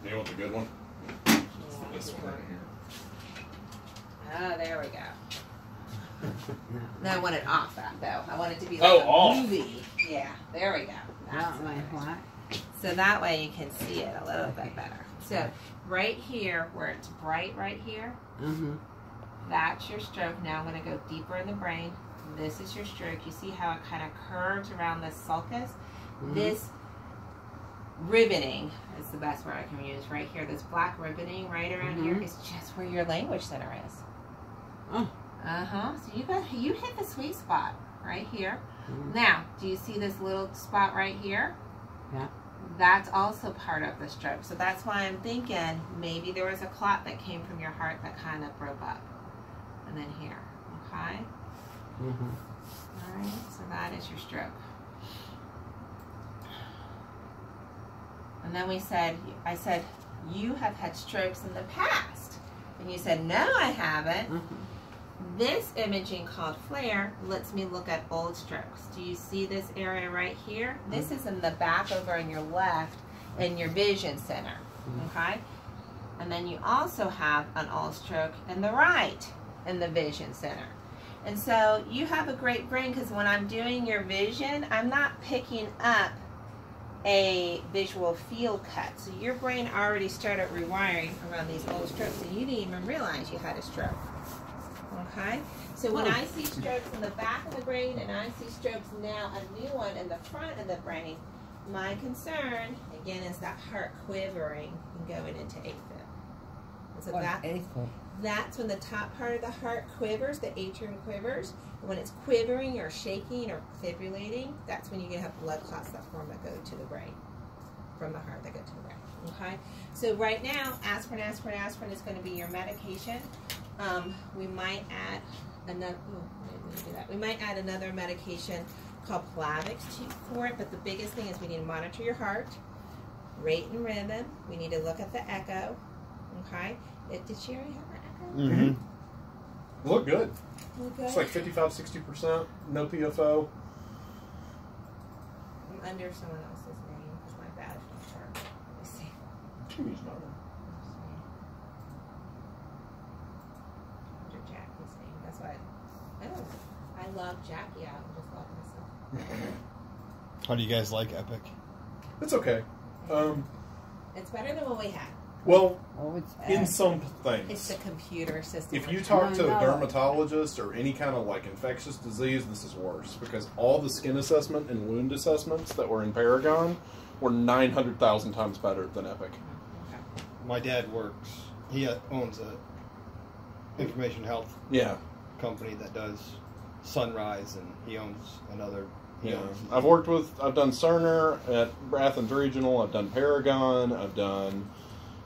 You want the good one? This one right here. Oh, there we go. No, I want it off that though. I want it to be Oh, like a off. movie. Yeah, there we go. That's what? So that way you can see it a little bit better. So right here, where it's bright right here, that's your stroke. Now I'm going to go deeper in the brain. This is your stroke. You see how it kind of curves around this sulcus? This riveting is the best word I can use right here. This black riveting right around here is just where your language center is. So you hit the sweet spot right here. Now, do you see this little spot right here? Yeah. That's also part of the stroke. So that's why I'm thinking maybe there was a clot that came from your heart that kind of broke up. And then here, okay? All right, so that is your stroke. And then I said, you have had strokes in the past. And you said, no, I haven't. This imaging called FLAIR lets me look at old strokes. Do you see this area right here? This is in the back over on your left in your vision center, okay? And then you also have an old stroke in the right in the vision center. And so you have a great brain because when I'm doing your vision, I'm not picking up a visual field cut. So your brain already started rewiring around these old strokes and you didn't even realize you had a stroke. Okay? So when I see strokes in the back of the brain and I see strokes now, a new one in the front of the brain, my concern, again, is that heart quivering and going into AFib. And so that's when the top part of the heart quivers, the atrium quivers. And when it's quivering or shaking or fibrillating, that's when you can have blood clots that form that go to the brain, from the heart that go to the brain. Okay? So right now, aspirin is going to be your medication. We might add another. We might add another medication called Plavix for it. But the biggest thing is we need to monitor your heart, rate and rhythm. We need to look at the echo. Okay. Did she already have her echo? Look good. Look good. It's like 55–60%. No PFO. I'm under someone else's name because my badge don't work. Let me see. Jimmy's not. Jackie's name. That's why I love Jackie out and just love myself. How do you guys like Epic? It's okay. It's better than what we had. Well, in some things. It's the computer system. If you talk to a dermatologist or any kind of like infectious disease, this is worse because all the skin assessment and wound assessments that were in Paragon were 900,000 times better than Epic. Okay. My dad works. He owns a information health company that does Sunrise, and he owns another. I've done Cerner at Athens Regional. I've done Paragon. I've done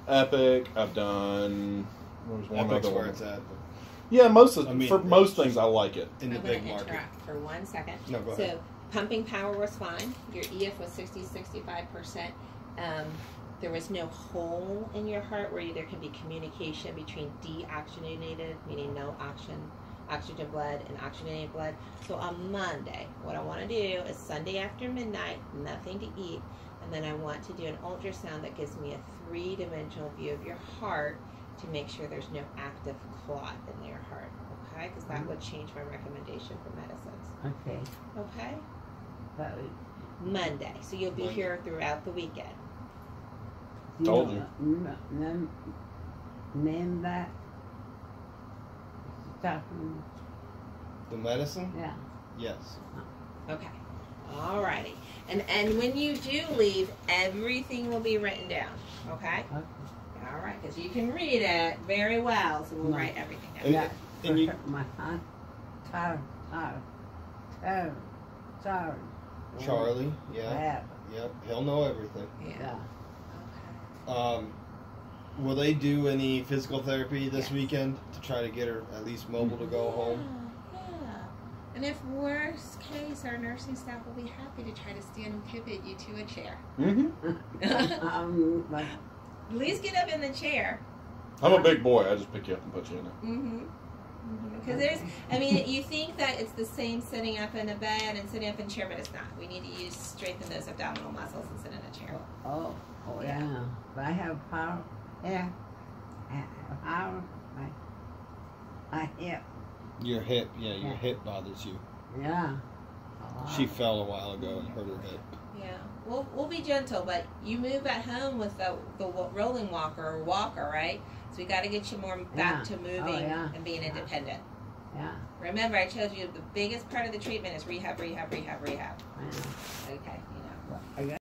Epic. I've done. There's one Epic's other where one. it's at. Yeah, for most things, I like it. In the big market. For 1 second. No, go ahead. So pumping power was fine. Your EF was 60–65%. There was no hole in your heart where there can be communication between deoxygenated, meaning no oxygen blood, and oxygenated blood. So on Monday, what I want to do is Sunday after midnight, nothing to eat, and then I want to do an ultrasound that gives me a 3-dimensional view of your heart to make sure there's no active clot in your heart, okay? Because that would change my recommendation for medicines. Okay. Okay? But Monday. So you'll be here throughout the weekend. Told you. Name that stuff. The medicine? Yeah. Yes. Okay. Alrighty. And when you do leave, everything will be written down. Okay? Alright, because you can read it very well, so we'll write everything down. Yeah. And you, My son. Sorry. Charlie, Yeah. Yep, he'll know everything. Yeah. Yeah. Okay. Will they do any physical therapy this Yes. weekend to try to get her at least mobile to go home? Yeah. And if worst case, our nursing staff will be happy to try to stand and pivot you to a chair. But At least get up in the chair. I'm a big boy. I just pick you up and put you in it. Because you think that it's the same sitting up in a bed and sitting up in a chair, but it's not. We need to strengthen those abdominal muscles and sit in a chair. oh yeah. But I have power. Yeah. I have power. My hip. Your hip, yeah, your hip bothers you. Yeah. She fell a while ago and hurt her hip. Yeah, we'll be gentle, but you move at home with the rolling walker or walker, right? So we got to get you more back to moving and being independent. Yeah. Remember, I told you the biggest part of the treatment is rehab. Yeah. Okay, you know. I got